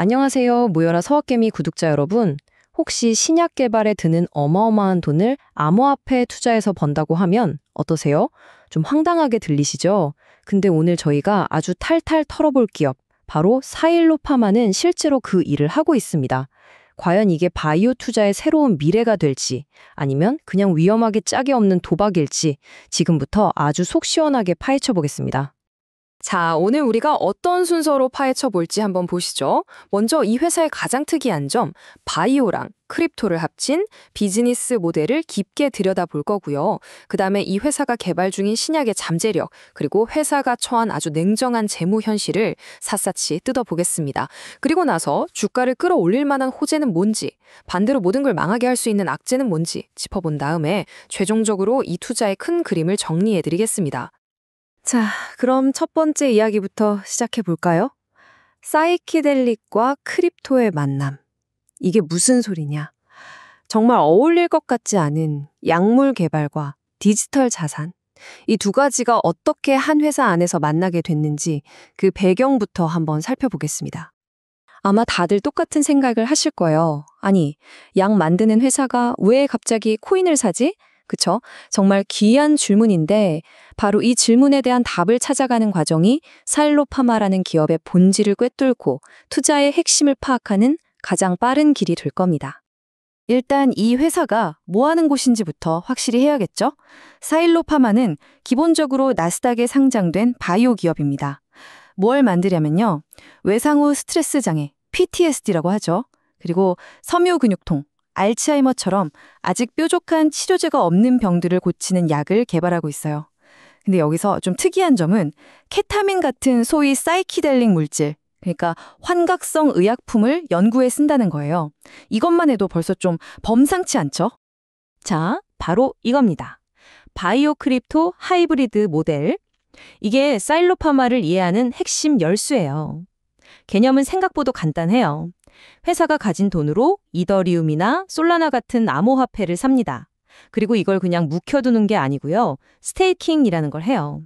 안녕하세요. 모여라 서학개미 구독자 여러분. 혹시 신약 개발에 드는 어마어마한 돈을 암호화폐에 투자해서 번다고 하면 어떠세요? 좀 황당하게 들리시죠? 근데 오늘 저희가 아주 탈탈 털어볼 기업, 바로 사일로파마는 실제로 그 일을 하고 있습니다. 과연 이게 바이오 투자의 새로운 미래가 될지, 아니면 그냥 위험하게 짝이 없는 도박일지 지금부터 아주 속 시원하게 파헤쳐 보겠습니다. 자, 오늘 우리가 어떤 순서로 파헤쳐 볼지 한번 보시죠. 먼저 이 회사의 가장 특이한 점, 바이오랑 크립토를 합친 비즈니스 모델을 깊게 들여다볼 거고요. 그다음에 이 회사가 개발 중인 신약의 잠재력, 그리고 회사가 처한 아주 냉정한 재무 현실을 샅샅이 뜯어보겠습니다. 그리고 나서 주가를 끌어올릴 만한 호재는 뭔지, 반대로 모든 걸 망하게 할 수 있는 악재는 뭔지 짚어본 다음에 최종적으로 이 투자의 큰 그림을 정리해드리겠습니다. 자, 그럼 첫 번째 이야기부터 시작해 볼까요? 사이키델릭과 크립토의 만남. 이게 무슨 소리냐? 정말 어울릴 것 같지 않은 약물 개발과 디지털 자산. 이 두 가지가 어떻게 한 회사 안에서 만나게 됐는지 그 배경부터 한번 살펴보겠습니다. 아마 다들 똑같은 생각을 하실 거예요. 아니, 약 만드는 회사가 왜 갑자기 코인을 사지? 그쵸? 정말 귀한 질문인데 바로 이 질문에 대한 답을 찾아가는 과정이 사일로파마라는 기업의 본질을 꿰뚫고 투자의 핵심을 파악하는 가장 빠른 길이 될 겁니다. 일단 이 회사가 뭐 하는 곳인지부터 확실히 해야겠죠? 사일로파마는 기본적으로 나스닥에 상장된 바이오 기업입니다. 뭘 만들냐면요. 외상 후 스트레스 장애, PTSD라고 하죠. 그리고 섬유근육통, 알츠하이머처럼 아직 뾰족한 치료제가 없는 병들을 고치는 약을 개발하고 있어요. 근데 여기서 좀 특이한 점은 케타민 같은 소위 사이키델릭 물질, 그러니까 환각성 의약품을 연구에 쓴다는 거예요. 이것만 해도 벌써 좀 범상치 않죠? 자, 바로 이겁니다. 바이오 크립토 하이브리드 모델. 이게 사일로파마를 이해하는 핵심 열쇠예요. 개념은 생각보다 간단해요. 회사가 가진 돈으로 이더리움이나 솔라나 같은 암호화폐를 삽니다. 그리고 이걸 그냥 묵혀두는 게 아니고요. 스테이킹이라는 걸 해요.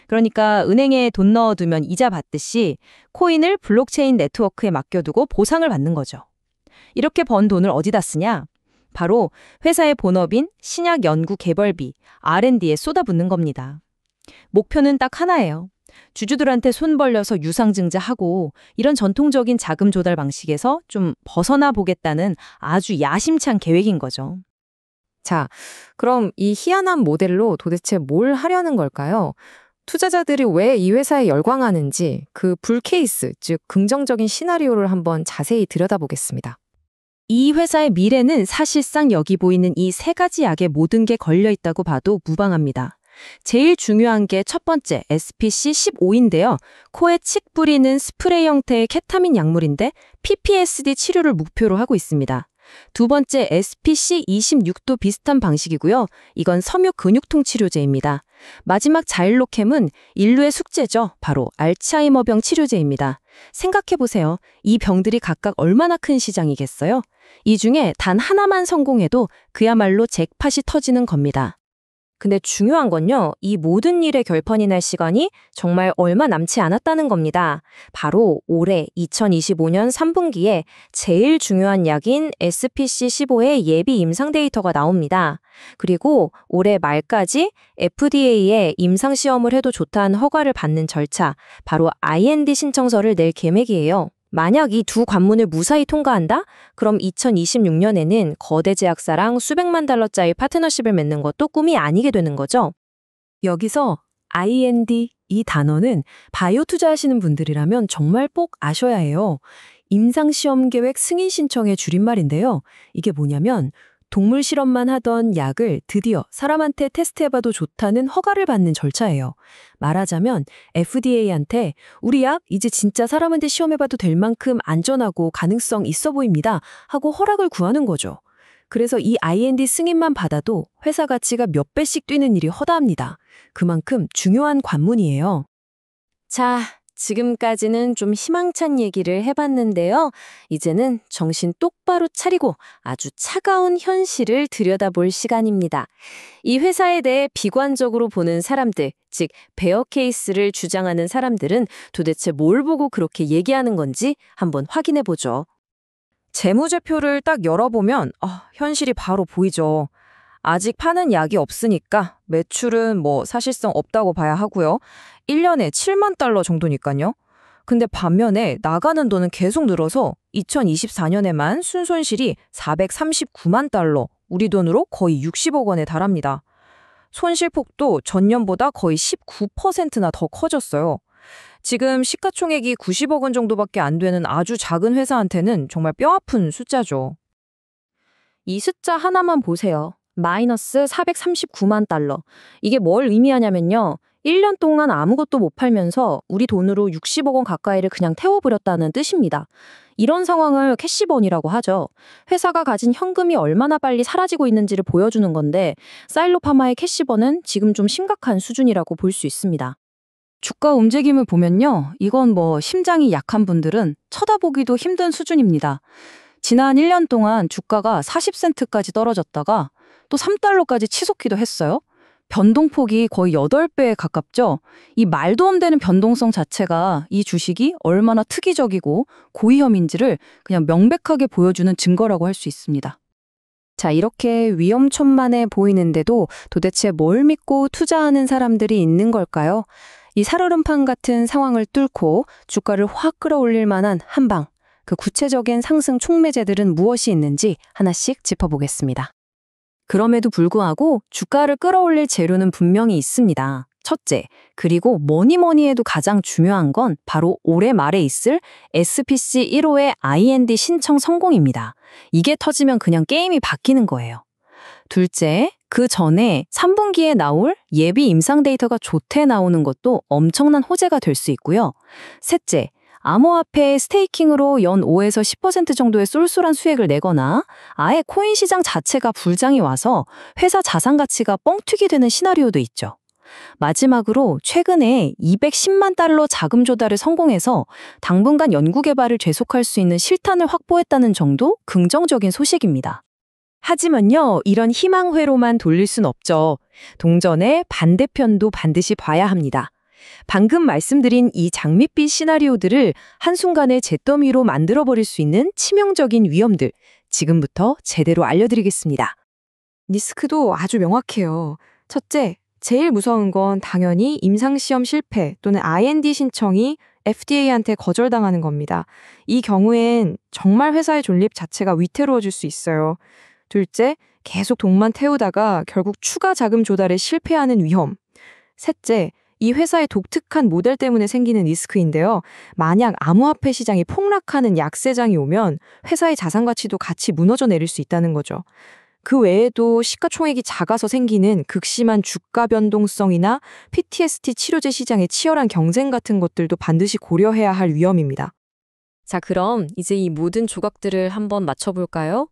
그러니까 은행에 돈 넣어두면 이자 받듯이 코인을 블록체인 네트워크에 맡겨두고 보상을 받는 거죠. 이렇게 번 돈을 어디다 쓰냐? 바로 회사의 본업인 신약 연구 개발비, R&D에 쏟아붓는 겁니다. 목표는 딱 하나예요. 주주들한테 손 벌려서 유상증자하고 이런 전통적인 자금 조달 방식에서 좀 벗어나 보겠다는 아주 야심찬 계획인 거죠. 자, 그럼 이 희한한 모델로 도대체 뭘 하려는 걸까요? 투자자들이 왜 이 회사에 열광하는지 그 불케이스, 즉 긍정적인 시나리오를 한번 자세히 들여다보겠습니다. 이 회사의 미래는 사실상 여기 보이는 이 세 가지 약에 모든 게 걸려 있다고 봐도 무방합니다. 제일 중요한 게 첫 번째 SPC-15인데요. 코에 칙 뿌리는 스프레이 형태의 케타민 약물인데 PPSD 치료를 목표로 하고 있습니다. 두 번째 SPC-26도 비슷한 방식이고요. 이건 섬유 근육통 치료제입니다. 마지막 자일로캠은 인류의 숙제죠. 바로 알츠하이머병 치료제입니다. 생각해보세요. 이 병들이 각각 얼마나 큰 시장이겠어요? 이 중에 단 하나만 성공해도 그야말로 잭팟이 터지는 겁니다. 근데 중요한 건요, 이 모든 일의 결판이 날 시간이 정말 얼마 남지 않았다는 겁니다. 바로 올해 2025년 3분기에 제일 중요한 약인 SPC-15의 예비 임상 데이터가 나옵니다. 그리고 올해 말까지 FDA에 임상 시험을 해도 좋다는 허가를 받는 절차, 바로 IND 신청서를 낼 계획이에요. 만약 이 두 관문을 무사히 통과한다? 그럼 2026년에는 거대 제약사랑 수백만 달러짜리 파트너십을 맺는 것도 꿈이 아니게 되는 거죠. 여기서 IND 이 단어는 바이오 투자하시는 분들이라면 정말 꼭 아셔야 해요. 임상시험 계획 승인 신청의 줄임말인데요. 이게 뭐냐면 동물 실험만 하던 약을 드디어 사람한테 테스트해봐도 좋다는 허가를 받는 절차예요. 말하자면 FDA한테 우리 약 이제 진짜 사람한테 시험해봐도 될 만큼 안전하고 가능성 있어 보입니다 하고 허락을 구하는 거죠. 그래서 이 IND 승인만 받아도 회사 가치가 몇 배씩 뛰는 일이 허다합니다. 그만큼 중요한 관문이에요. 자, 지금까지는 좀 희망찬 얘기를 해봤는데요. 이제는 정신 똑바로 차리고 아주 차가운 현실을 들여다볼 시간입니다. 이 회사에 대해 비관적으로 보는 사람들, 즉 베어 케이스를 주장하는 사람들은 도대체 뭘 보고 그렇게 얘기하는 건지 한번 확인해 보죠. 재무제표를 딱 열어보면 현실이 바로 보이죠. 아직 파는 약이 없으니까 매출은 사실상 없다고 봐야 하고요. 1년에 7만 달러 정도니까요. 근데 반면에 나가는 돈은 계속 늘어서 2024년에만 순손실이 439만 달러, 우리 돈으로 거의 60억 원에 달합니다. 손실폭도 전년보다 거의 19%나 더 커졌어요. 지금 시가총액이 90억 원 정도밖에 안 되는 아주 작은 회사한테는 정말 뼈아픈 숫자죠. 이 숫자 하나만 보세요. 마이너스 439만 달러. 이게 뭘 의미하냐면요. 1년 동안 아무것도 못 팔면서 우리 돈으로 60억 원 가까이를 그냥 태워버렸다는 뜻입니다. 이런 상황을 캐시번이라고 하죠. 회사가 가진 현금이 얼마나 빨리 사라지고 있는지를 보여주는 건데 사일로파마의 캐시번은 지금 좀 심각한 수준이라고 볼 수 있습니다. 주가 움직임을 보면요. 이건 심장이 약한 분들은 쳐다보기도 힘든 수준입니다. 지난 1년 동안 주가가 40센트까지 떨어졌다가 또 3달러까지 치솟기도 했어요. 변동폭이 거의 8배에 가깝죠. 이 말도 안 되는 변동성 자체가 이 주식이 얼마나 특이적이고 고위험인지를 그냥 명백하게 보여주는 증거라고 할 수 있습니다. 자, 이렇게 위험천만해 보이는데도 도대체 뭘 믿고 투자하는 사람들이 있는 걸까요? 이 살얼음판 같은 상황을 뚫고 주가를 확 끌어올릴 만한 한방, 그 구체적인 상승 촉매제들은 무엇이 있는지 하나씩 짚어보겠습니다. 그럼에도 불구하고 주가를 끌어올릴 재료는 분명히 있습니다. 첫째, 그리고 뭐니 해도 가장 중요한 건 바로 올해 말에 있을 SPC 1호의 IND 신청 성공입니다. 이게 터지면 그냥 게임이 바뀌는 거예요. 둘째, 그 전에 3분기에 나올 예비 임상 데이터가 좋게 나오는 것도 엄청난 호재가 될 수 있고요. 셋째, 암호화폐 스테이킹으로 연 5에서 10% 정도의 쏠쏠한 수익을 내거나 아예 코인 시장 자체가 불장이 와서 회사 자산 가치가 뻥튀기 되는 시나리오도 있죠. 마지막으로 최근에 210만 달러 자금 조달을 성공해서 당분간 연구개발을 계속할 수 있는 실탄을 확보했다는 정도 긍정적인 소식입니다. 하지만요, 이런 희망회로만 돌릴 순 없죠. 동전의 반대편도 반드시 봐야 합니다. 방금 말씀드린 이 장밋빛 시나리오들을 한순간에 잿더미로 만들어버릴 수 있는 치명적인 위험들, 지금부터 제대로 알려드리겠습니다. 리스크도 아주 명확해요. 첫째, 제일 무서운 건 당연히 임상시험 실패 또는 IND 신청이 FDA한테 거절당하는 겁니다. 이 경우엔 정말 회사의 존립 자체가 위태로워질 수 있어요. 둘째, 계속 돈만 태우다가 결국 추가 자금 조달에 실패하는 위험. 셋째, 이 회사의 독특한 모델 때문에 생기는 리스크인데요. 만약 암호화폐 시장이 폭락하는 약세장이 오면 회사의 자산 가치도 같이 무너져 내릴 수 있다는 거죠. 그 외에도 시가총액이 작아서 생기는 극심한 주가 변동성이나 PTSD 치료제 시장의 치열한 경쟁 같은 것들도 반드시 고려해야 할 위험입니다. 자, 그럼 이제 이 모든 조각들을 한번 맞춰볼까요?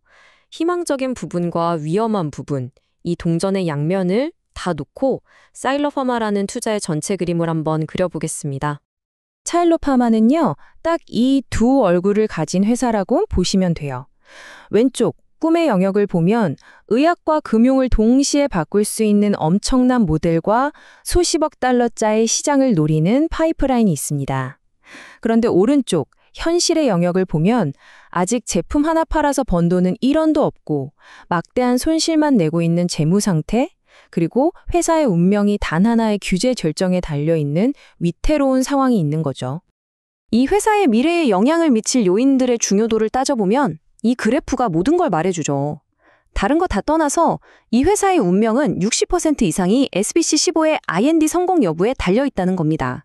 희망적인 부분과 위험한 부분, 이 동전의 양면을 다 놓고 사일로파마라는 투자의 전체 그림을 한번 그려보겠습니다. 사일로파마는요, 딱 이 두 얼굴을 가진 회사라고 보시면 돼요. 왼쪽 꿈의 영역을 보면 의학과 금융을 동시에 바꿀 수 있는 엄청난 모델과 수십억 달러짜리 시장을 노리는 파이프라인이 있습니다. 그런데 오른쪽 현실의 영역을 보면 아직 제품 하나 팔아서 번 돈은 1원도 없고 막대한 손실만 내고 있는 재무 상태, 그리고 회사의 운명이 단 하나의 규제 결정에 달려있는 위태로운 상황이 있는 거죠. 이 회사의 미래에 영향을 미칠 요인들의 중요도를 따져보면 이 그래프가 모든 걸 말해주죠. 다른 거 다 떠나서 이 회사의 운명은 60% 이상이 SBC15의 IND 성공 여부에 달려있다는 겁니다.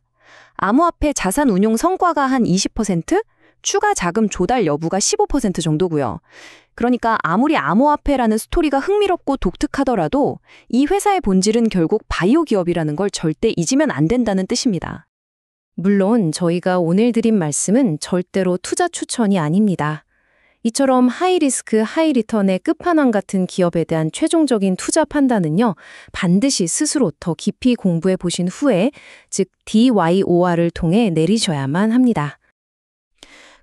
암호화폐 자산 운용 성과가 한 20%, 추가 자금 조달 여부가 15% 정도고요. 그러니까 아무리 암호화폐라는 스토리가 흥미롭고 독특하더라도 이 회사의 본질은 결국 바이오 기업이라는 걸 절대 잊으면 안 된다는 뜻입니다. 물론 저희가 오늘 드린 말씀은 절대로 투자 추천이 아닙니다. 이처럼 하이리스크, 하이리턴의 끝판왕 같은 기업에 대한 최종적인 투자 판단은요, 반드시 스스로 더 깊이 공부해 보신 후에, 즉 DYOR을 통해 내리셔야만 합니다.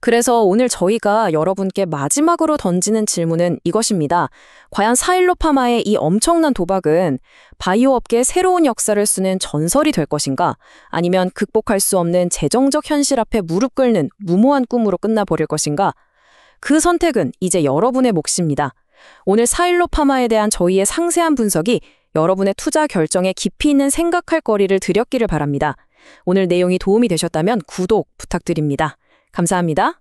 그래서 오늘 저희가 여러분께 마지막으로 던지는 질문은 이것입니다. 과연 사일로파마의 이 엄청난 도박은 바이오 업계의 새로운 역사를 쓰는 전설이 될 것인가? 아니면 극복할 수 없는 재정적 현실 앞에 무릎 꿇는 무모한 꿈으로 끝나버릴 것인가? 그 선택은 이제 여러분의 몫입니다. 오늘 사일로파마에 대한 저희의 상세한 분석이 여러분의 투자 결정에 깊이 있는 생각할 거리를 드렸기를 바랍니다. 오늘 내용이 도움이 되셨다면 구독 부탁드립니다. 감사합니다.